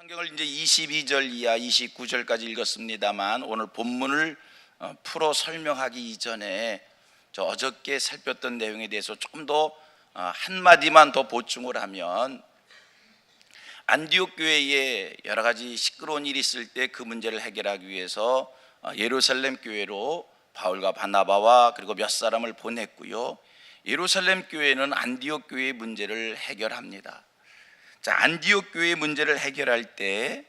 성경을 이제 22절 이하 29절까지 읽었습니다만 오늘 본문을 풀어 설명하기 이전에 어저께 살폈던 내용에 대해서 조금 더 한마디만 더 보충을 하면, 안디옥 교회에 여러 가지 시끄러운 일이 있을 때 그 문제를 해결하기 위해서 예루살렘 교회로 바울과 바나바와 그리고 몇 사람을 보냈고요, 예루살렘 교회는 안디옥 교회의 문제를 해결합니다. 자, 안디옥 교회의 문제를 해결할 때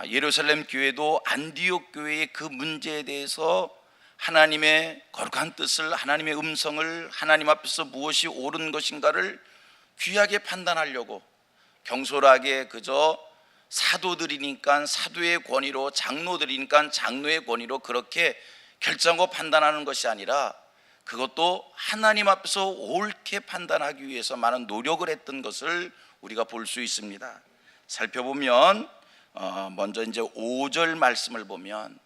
예루살렘 교회도 안디옥 교회의 그 문제에 대해서 하나님의 거룩한 뜻을, 하나님의 음성을, 하나님 앞에서 무엇이 옳은 것인가를 귀하게 판단하려고 경솔하게 그저 사도들이니까 사도의 권위로, 장로들이니까 장로의 권위로 그렇게 결정하고 판단하는 것이 아니라, 그것도 하나님 앞에서 옳게 판단하기 위해서 많은 노력을 했던 것을 우리가 볼 수 있습니다. 살펴보면 먼저 이제 5절 말씀을 보면,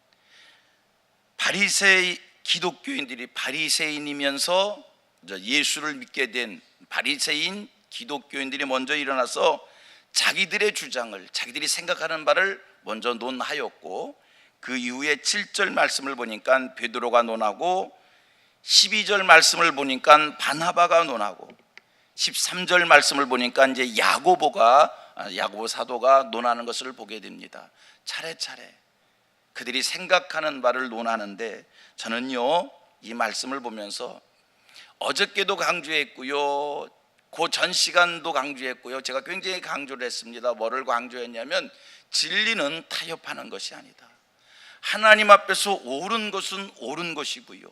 기독교인들이 바리새인이면서 예수를 믿게 된 바리새인 기독교인들이 먼저 일어나서 자기들의 주장을, 자기들이 생각하는 바를 먼저 논하였고, 그 이후에 7절 말씀을 보니까 베드로가 논하고, 12절 말씀을 보니까 바나바가 논하고, 13절 말씀을 보니까 이제 야고보 사도가 논하는 것을 보게 됩니다. 차례차례 그들이 생각하는 바를 논하는데, 저는요 이 말씀을 보면서 어저께도 강조했고요, 그 전 시간도 강조했고요, 제가 굉장히 강조를 했습니다. 뭐를 강조했냐면, 진리는 타협하는 것이 아니다. 하나님 앞에서 옳은 것은 옳은 것이고요,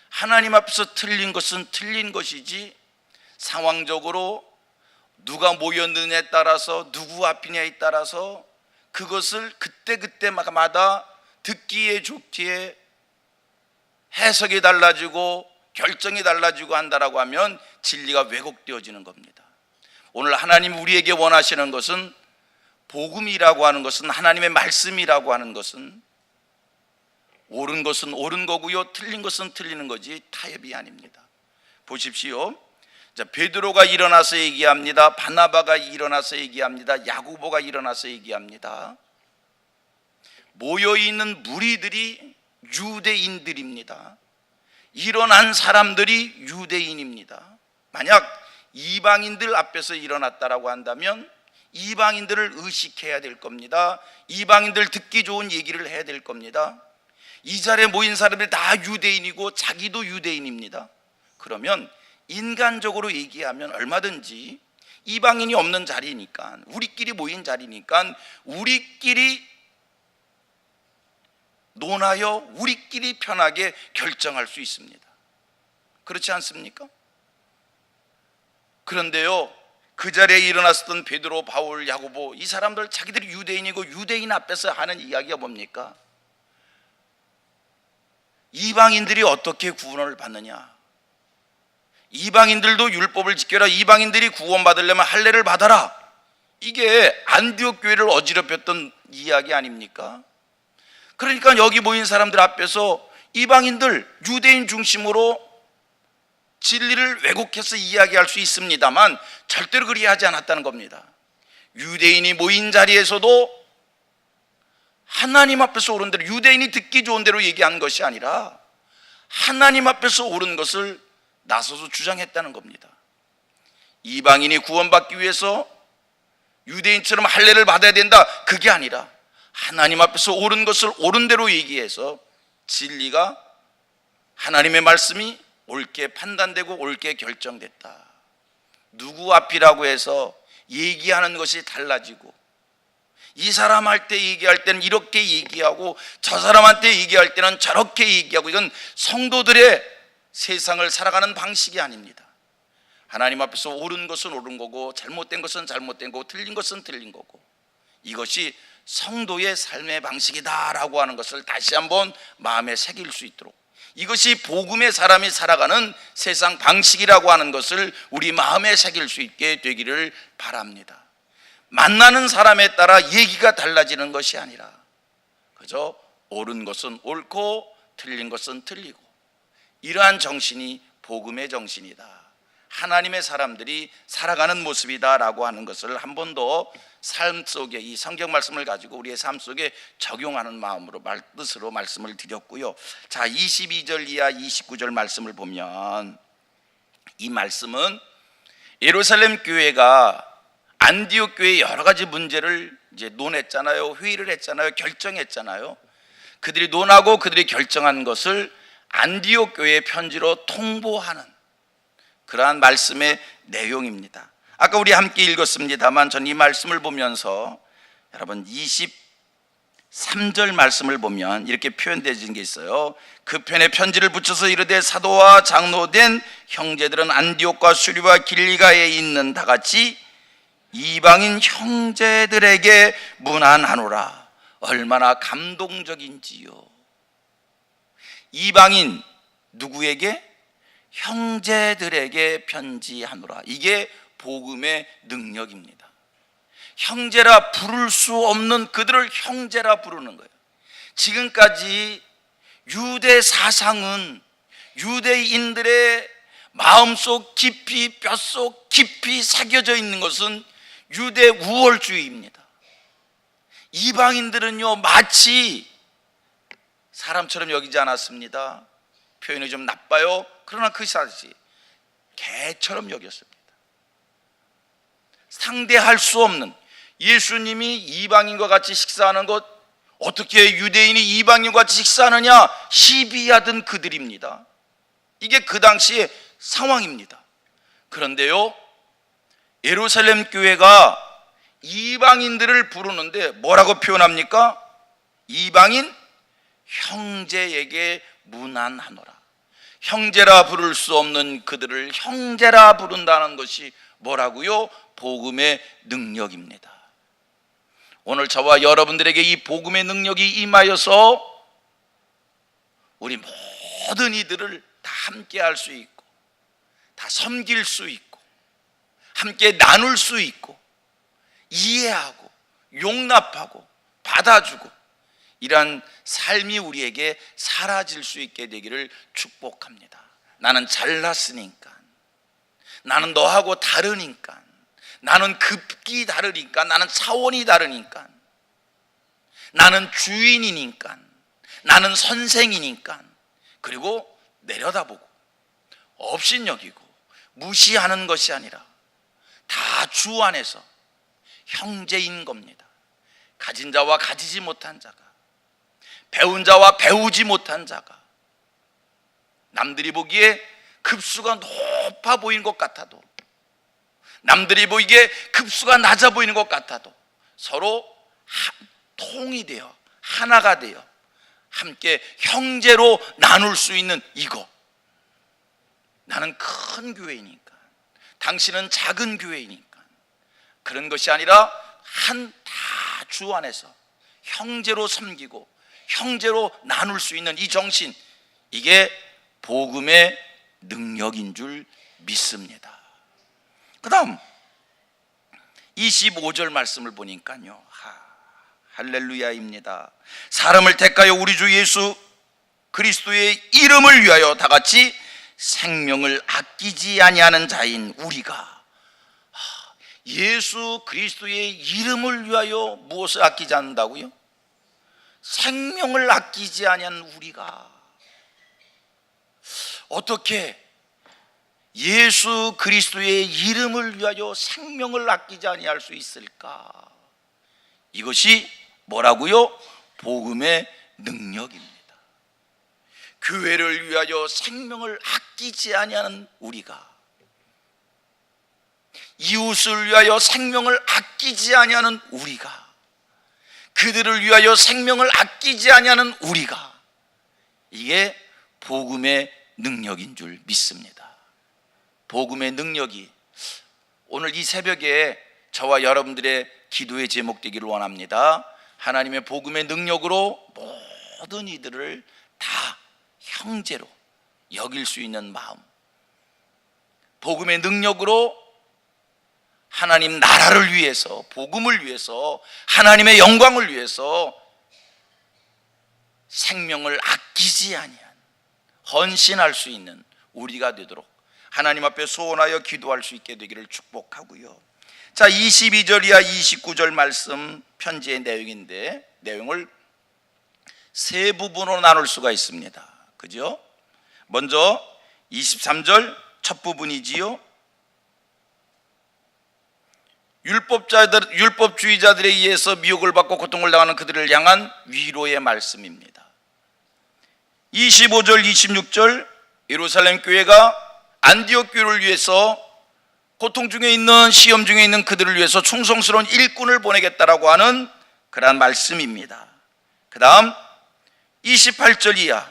하나님 앞에서 틀린 것은 틀린 것이지, 상황적으로 누가 모였느냐에 따라서, 누구 앞이냐에 따라서 그것을 그때마다 듣기에 좋기에 해석이 달라지고 결정이 달라지고 한다라고 하면 진리가 왜곡되어지는 겁니다. 오늘 하나님 우리에게 원하시는 것은, 복음이라고 하는 것은, 하나님의 말씀이라고 하는 것은 옳은 것은 옳은 거고요, 틀린 것은 틀리는 거지 타협이 아닙니다. 보십시오. 자, 베드로가 일어나서 얘기합니다. 바나바가 일어나서 얘기합니다. 야고보가 일어나서 얘기합니다. 모여있는 무리들이 유대인들입니다. 일어난 사람들이 유대인입니다. 만약 이방인들 앞에서 일어났다라고 한다면 이방인들을 의식해야 될 겁니다. 이방인들 듣기 좋은 얘기를 해야 될 겁니다. 이 자리에 모인 사람들이 다 유대인이고 자기도 유대인입니다. 그러면 인간적으로 얘기하면 얼마든지 이방인이 없는 자리니까, 우리끼리 모인 자리니까 우리끼리 논하여 우리끼리 편하게 결정할 수 있습니다. 그렇지 않습니까? 그런데요, 그 자리에 일어났었던 베드로, 바울, 야고보, 이 사람들 자기들이 유대인이고 유대인 앞에서 하는 이야기가 뭡니까? 이방인들이 어떻게 구원을 받느냐, 이방인들도 율법을 지켜라, 이방인들이 구원받으려면 할례를 받아라. 이게 안디옥 교회를 어지럽혔던 이야기 아닙니까? 그러니까 여기 모인 사람들 앞에서 이방인들, 유대인 중심으로 진리를 왜곡해서 이야기할 수 있습니다만 절대로 그리 하지 않았다는 겁니다. 유대인이 모인 자리에서도 하나님 앞에서 옳은 대로, 유대인이 듣기 좋은 대로 얘기한 것이 아니라 하나님 앞에서 옳은 것을 나서서 주장했다는 겁니다. 이방인이 구원받기 위해서 유대인처럼 할례를 받아야 된다, 그게 아니라 하나님 앞에서 옳은 것을 옳은 대로 얘기해서 진리가, 하나님의 말씀이 옳게 판단되고 옳게 결정됐다. 누구 앞이라고 해서 얘기하는 것이 달라지고, 이 사람 할 때 얘기할 때는 이렇게 얘기하고 저 사람한테 얘기할 때는 저렇게 얘기하고, 이건 성도들의 세상을 살아가는 방식이 아닙니다. 하나님 앞에서 옳은 것은 옳은 거고 잘못된 것은 잘못된 거고 틀린 것은 틀린 거고, 이것이 성도의 삶의 방식이다라고 하는 것을 다시 한번 마음에 새길 수 있도록, 이것이 복음의 사람이 살아가는 세상 방식이라고 하는 것을 우리 마음에 새길 수 있게 되기를 바랍니다. 만나는 사람에 따라 얘기가 달라지는 것이 아니라 그저 옳은 것은 옳고 틀린 것은 틀리고, 이러한 정신이 복음의 정신이다, 하나님의 사람들이 살아가는 모습이다라고 하는 것을 한 번 더 삶 속에 이 성경 말씀을 가지고 우리의 삶 속에 적용하는 마음으로 뜻으로 말씀을 드렸고요. 자, 22절 이하 29절 말씀을 보면 이 말씀은 예루살렘 교회가 안디옥 교회의 여러 가지 문제를 이제 논했잖아요. 회의를 했잖아요. 결정했잖아요. 그들이 논하고 그들이 결정한 것을 안디옥 교회의 편지로 통보하는 그러한 말씀의 내용입니다. 아까 우리 함께 읽었습니다만 전 이 말씀을 보면서 여러분 23절 말씀을 보면 이렇게 표현되어진 게 있어요. 그 편에 편지를 붙여서 이르되 사도와 장로된 형제들은 안디옥과 수리와 길리가에 있는 다같이 이방인 형제들에게 문안하노라. 얼마나 감동적인지요. 이방인 누구에게? 형제들에게 편지하노라. 이게 복음의 능력입니다. 형제라 부를 수 없는 그들을 형제라 부르는 거예요. 지금까지 유대 사상은 유대인들의 마음속 깊이 뼛속 깊이 새겨져 있는 것은 유대 우월주의입니다. 이방인들은요 마치 사람처럼 여기지 않았습니다. 표현이 좀 나빠요. 그러나 그 사실 개처럼 여겼습니다. 상대할 수 없는, 예수님이 이방인과 같이 식사하는 것, 어떻게 유대인이 이방인과 같이 식사하느냐 시비하던 그들입니다. 이게 그 당시의 상황입니다. 그런데요 예루살렘 교회가 이방인들을 부르는데 뭐라고 표현합니까? 이방인 형제에게 문안하노라. 형제라 부를 수 없는 그들을 형제라 부른다는 것이 뭐라고요? 복음의 능력입니다. 오늘 저와 여러분들에게 이 복음의 능력이 임하여서 우리 모든 이들을 다 함께 할 수 있고 다 섬길 수 있고 함께 나눌 수 있고 이해하고 용납하고 받아주고 이런 삶이 우리에게 사라질 수 있게 되기를 축복합니다. 나는 잘났으니까, 나는 너하고 다르니까, 나는 급기 다르니까, 나는 차원이 다르니까, 나는 주인이니까, 나는 선생이니까, 그리고 내려다보고 업신여기고 무시하는 것이 아니라 다 주 안에서 형제인 겁니다. 가진 자와 가지지 못한 자가, 배운 자와 배우지 못한 자가, 남들이 보기에 급수가 높아 보이는 것 같아도, 남들이 보기에 급수가 낮아 보이는 것 같아도 서로 통이 되어 하나가 되어 함께 형제로 나눌 수 있는 이거. 나는 큰 교회이니까, 당신은 작은 교회이니까, 그런 것이 아니라 한 다 주 안에서 형제로 섬기고 형제로 나눌 수 있는 이 정신, 이게 복음의 능력인 줄 믿습니다. 그 다음 25절 말씀을 보니까요, 할렐루야입니다. 사람을 택하여 우리 주 예수 그리스도의 이름을 위하여 다같이 생명을 아끼지 아니하는 자인 우리가, 예수 그리스도의 이름을 위하여 무엇을 아끼지 않는다고요? 생명을 아끼지 아니하는 우리가. 어떻게 예수 그리스도의 이름을 위하여 생명을 아끼지 아니할 수 있을까? 이것이 뭐라고요? 복음의 능력입니다. 교회를 위하여 생명을 아끼지 아니하는 우리가, 이웃을 위하여 생명을 아끼지 아니하는 우리가, 그들을 위하여 생명을 아끼지 아니하는 우리가, 이게 복음의 능력인 줄 믿습니다. 복음의 능력이 오늘 이 새벽에 저와 여러분들의 기도의 제목 되기를 원합니다. 하나님의 복음의 능력으로 모든 이들을 다 형제로 여길 수 있는 마음, 복음의 능력으로 하나님 나라를 위해서, 복음을 위해서, 하나님의 영광을 위해서 생명을 아끼지 아니한, 헌신할 수 있는 우리가 되도록 하나님 앞에 소원하여 기도할 수 있게 되기를 축복하고요. 자, 22절 이하 29절 말씀 편지의 내용인데 내용을 세 부분으로 나눌 수가 있습니다. 그죠? 먼저 23절 첫 부분이지요. 율법주의자들에 의해서 미혹을 받고 고통을 당하는 그들을 향한 위로의 말씀입니다. 25절 26절 예루살렘 교회가 안디옥 교회를 위해서 고통 중에 있는, 시험 중에 있는 그들을 위해서 충성스러운 일꾼을 보내겠다라고 하는 그러한 말씀입니다. 그 다음 28절 이하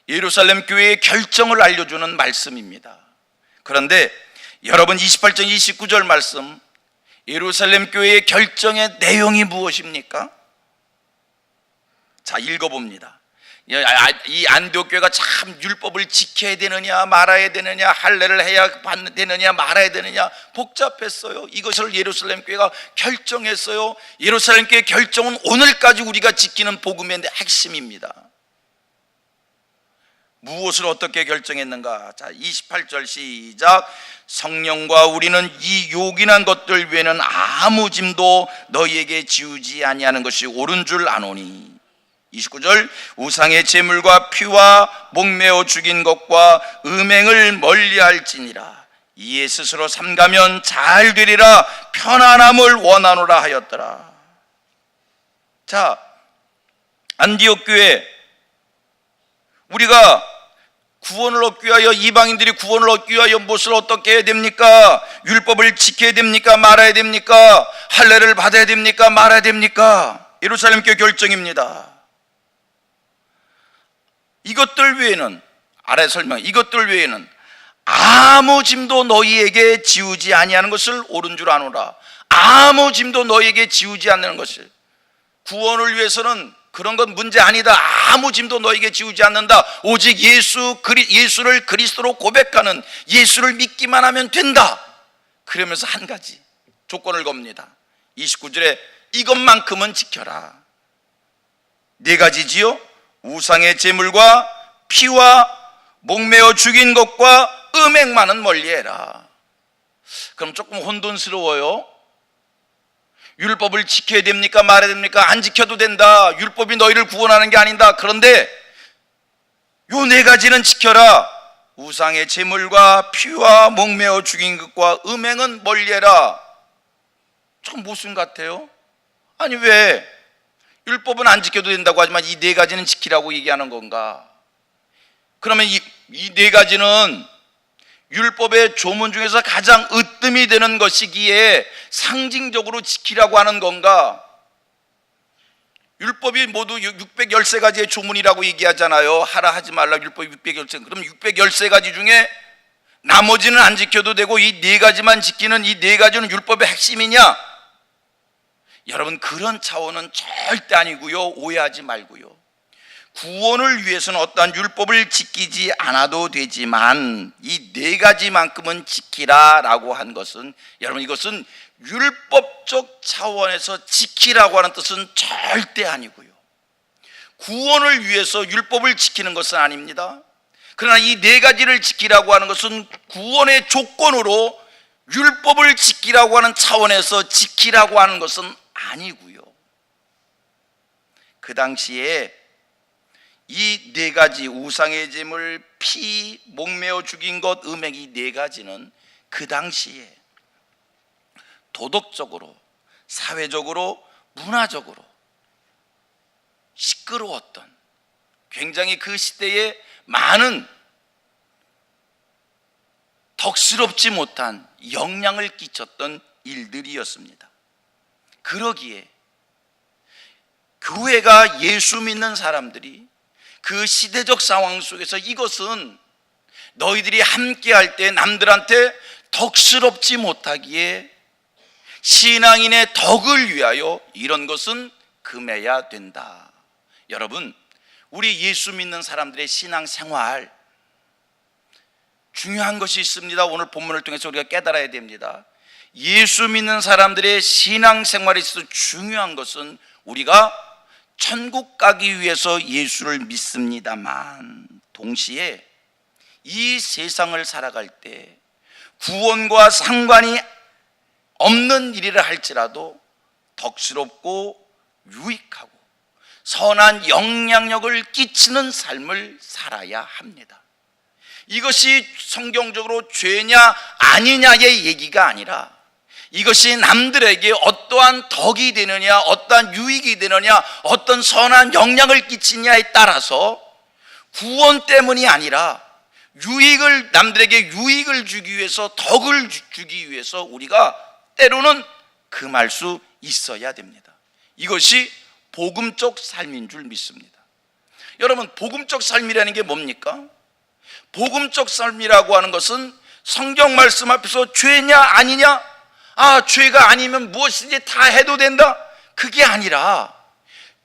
예루살렘 교회의 결정을 알려주는 말씀입니다. 그런데 여러분 28절 29절 말씀, 예루살렘 교회의 결정의 내용이 무엇입니까? 자, 읽어봅니다. 이 안디옥 교회가 참 율법을 지켜야 되느냐 말아야 되느냐, 할례를 해야 되느냐 말아야 되느냐 복잡했어요. 이것을 예루살렘 교회가 결정했어요. 예루살렘 교회의 결정은 오늘까지 우리가 지키는 복음의 핵심입니다. 무엇을 어떻게 결정했는가? 자, 28절 시작. 성령과 우리는 이 요긴한 것들 외에는 아무 짐도 너희에게 지우지 아니하는 것이 옳은 줄 아노니. 29절 우상의 제물과 피와 목매어 죽인 것과 음행을 멀리할지니라. 이에 스스로 삼가면 잘 되리라. 편안함을 원하노라 하였더라. 자, 안디옥 교회, 우리가 구원을 얻기 위하여, 이방인들이 구원을 얻기 위하여 무엇을 어떻게 해야 됩니까? 율법을 지켜야 됩니까? 말아야 됩니까? 할례를 받아야 됩니까? 말아야 됩니까? 예루살렘 교회 결정입니다. 이것들 외에는, 아래 설명, 이것들 외에는 아무 짐도 너희에게 지우지 아니하는 것을 옳은 줄 아노라. 아무 짐도 너희에게 지우지 않는 것을, 구원을 위해서는 그런 건 문제 아니다. 아무 짐도 너에게 지우지 않는다. 오직 예수를 그리스도로 고백하는, 예수를 믿기만 하면 된다. 그러면서 한 가지 조건을 겁니다. 29절에 이것만큼은 지켜라. 네 가지지요. 우상의 제물과 피와 목매어 죽인 것과 음행만은 멀리해라. 그럼 조금 혼돈스러워요. 율법을 지켜야 됩니까? 말해야 됩니까? 안 지켜도 된다. 율법이 너희를 구원하는 게 아니다. 그런데 요 네 가지는 지켜라. 우상의 제물과 피와 목매어 죽인 것과 음행은 멀리해라. 좀 무슨 같아요? 아니, 왜 율법은 안 지켜도 된다고 하지만 이 네 가지는 지키라고 얘기하는 건가? 그러면 이 네 가지는 율법의 조문 중에서 가장 으뜸이 되는 것이기에 상징적으로 지키라고 하는 건가? 율법이 모두 613가지의 조문이라고 얘기하잖아요. 하라 하지 말라 율법 613. 그럼 613가지 중에 나머지는 안 지켜도 되고 이 네 가지만 지키는 이 네 가지는 율법의 핵심이냐? 여러분, 그런 차원은 절대 아니고요. 오해하지 말고요. 구원을 위해서는 어떠한 율법을 지키지 않아도 되지만 이 네 가지만큼은 지키라라고 한 것은, 여러분, 이것은 율법적 차원에서 지키라고 하는 뜻은 절대 아니고요. 구원을 위해서 율법을 지키는 것은 아닙니다. 그러나 이 네 가지를 지키라고 하는 것은 구원의 조건으로 율법을 지키라고 하는 차원에서 지키라고 하는 것은 아니고요. 그 당시에 이 네 가지, 우상의 제물, 피, 목매어 죽인 것, 음행, 이 네 가지는 그 당시에 도덕적으로, 사회적으로, 문화적으로 시끄러웠던, 굉장히 그 시대에 많은 덕스럽지 못한 영향을 끼쳤던 일들이었습니다. 그러기에 교회가, 예수 믿는 사람들이 그 시대적 상황 속에서 이것은 너희들이 함께 할 때 남들한테 덕스럽지 못하기에 신앙인의 덕을 위하여 이런 것은 금해야 된다. 여러분, 우리 예수 믿는 사람들의 신앙생활 중요한 것이 있습니다. 오늘 본문을 통해서 우리가 깨달아야 됩니다. 예수 믿는 사람들의 신앙생활에 있어서 중요한 것은 우리가 천국 가기 위해서 예수를 믿습니다만 동시에 이 세상을 살아갈 때 구원과 상관이 없는 일이라 할지라도 덕스럽고 유익하고 선한 영향력을 끼치는 삶을 살아야 합니다. 이것이 성경적으로 죄냐 아니냐의 얘기가 아니라 이것이 남들에게 어떠한 덕이 되느냐, 어떠한 유익이 되느냐, 어떤 선한 영향을 끼치냐에 따라서 구원 때문이 아니라 남들에게 유익을 주기 위해서, 덕을 주기 위해서 우리가 때로는 금할 수 있어야 됩니다. 이것이 복음적 삶인 줄 믿습니다. 여러분, 복음적 삶이라는 게 뭡니까? 복음적 삶이라고 하는 것은 성경 말씀 앞에서 죄냐 아니냐, 죄가 아니면 무엇이든지 다 해도 된다, 그게 아니라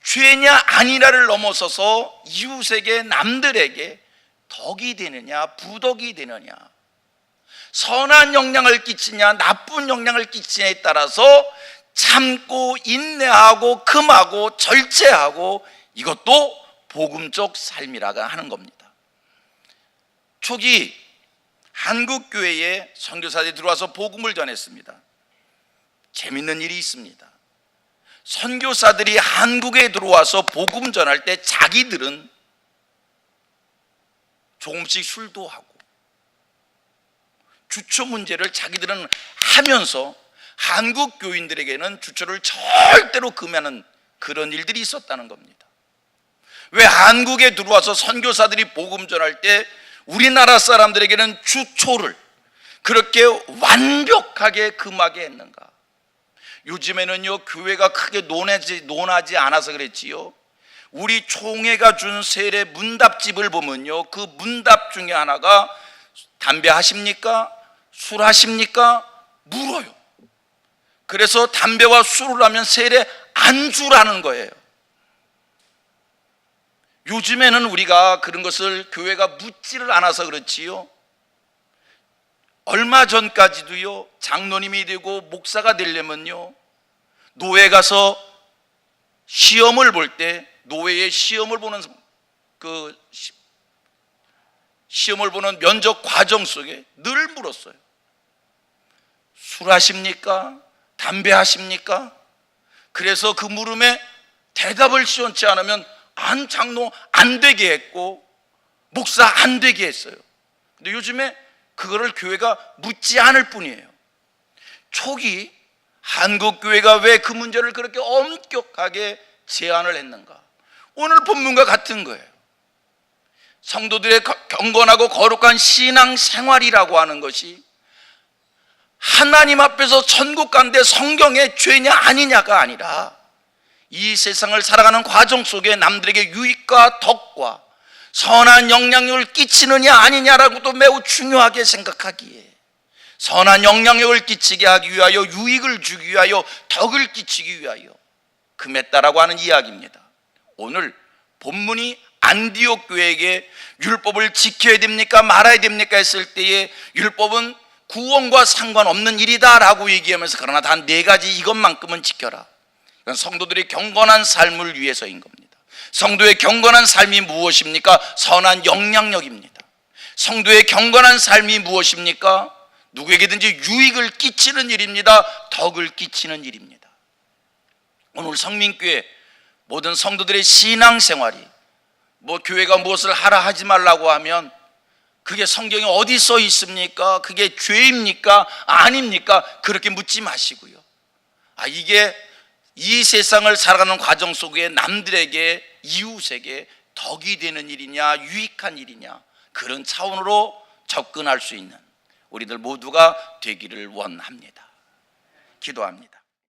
죄냐 아니냐를 넘어서서 이웃에게, 남들에게 덕이 되느냐 부덕이 되느냐, 선한 영향을 끼치냐 나쁜 영향을 끼치냐에 따라서 참고 인내하고 금하고 절제하고, 이것도 복음적 삶이라고 하는 겁니다. 초기 한국 교회에 선교사들이 들어와서 복음을 전했습니다. 재밌는 일이 있습니다. 선교사들이 한국에 들어와서 복음 전할 때 자기들은 조금씩 술도 하고 주초 문제를 자기들은 하면서 한국 교인들에게는 주초를 절대로 금하는 그런 일들이 있었다는 겁니다. 왜 한국에 들어와서 선교사들이 복음 전할 때 우리나라 사람들에게는 주초를 그렇게 완벽하게 금하게 했는가? 요즘에는요, 교회가 크게 논하지 않아서 그랬지요. 우리 총회가 준 세례 문답집을 보면요, 그 문답 중에 하나가 담배 하십니까? 술 하십니까? 물어요. 그래서 담배와 술을 하면 세례 안 주라는 거예요. 요즘에는 우리가 그런 것을 교회가 묻지를 않아서 그렇지요. 얼마 전까지도요, 장로님이 되고 목사가 되려면요, 노회 가서 시험을 볼 때 노회의 시험을 보는 시험을 보는 면접 과정 속에 늘 물었어요. 술 하십니까? 담배 하십니까? 그래서 그 물음에 대답을 시원치 않으면 장로 안 되게 했고 목사 안 되게 했어요. 근데 요즘에 그거를 교회가 묻지 않을 뿐이에요. 초기 한국 교회가 왜 그 문제를 그렇게 엄격하게 제한을 했는가? 오늘 본문과 같은 거예요. 성도들의 경건하고 거룩한 신앙 생활이라고 하는 것이 하나님 앞에서 천국 가는데 성경의 죄냐 아니냐가 아니라 이 세상을 살아가는 과정 속에 남들에게 유익과 덕과 선한 영향력을 끼치느냐 아니냐라고도 매우 중요하게 생각하기에, 선한 영향력을 끼치게 하기 위하여, 유익을 주기 위하여, 덕을 끼치기 위하여 금했다라고 하는 이야기입니다. 오늘 본문이 안디옥 교회에게 율법을 지켜야 됩니까 말아야 됩니까 했을 때에 율법은 구원과 상관없는 일이다라고 얘기하면서 그러나 단 4가지 이것만큼은 지켜라. 그건 성도들의 경건한 삶을 위해서인 겁니다. 성도의 경건한 삶이 무엇입니까? 선한 영향력입니다. 성도의 경건한 삶이 무엇입니까? 누구에게든지 유익을 끼치는 일입니다. 덕을 끼치는 일입니다. 오늘 성민교회 모든 성도들의 신앙생활이 교회가 무엇을 하라 하지 말라고 하면 그게 성경에 어디 써 있습니까? 그게 죄입니까? 아닙니까? 그렇게 묻지 마시고요. 이게 이 세상을 살아가는 과정 속에 남들에게, 이웃에게 덕이 되는 일이냐 유익한 일이냐, 그런 차원으로 접근할 수 있는 우리들 모두가 되기를 원합니다. 기도합니다.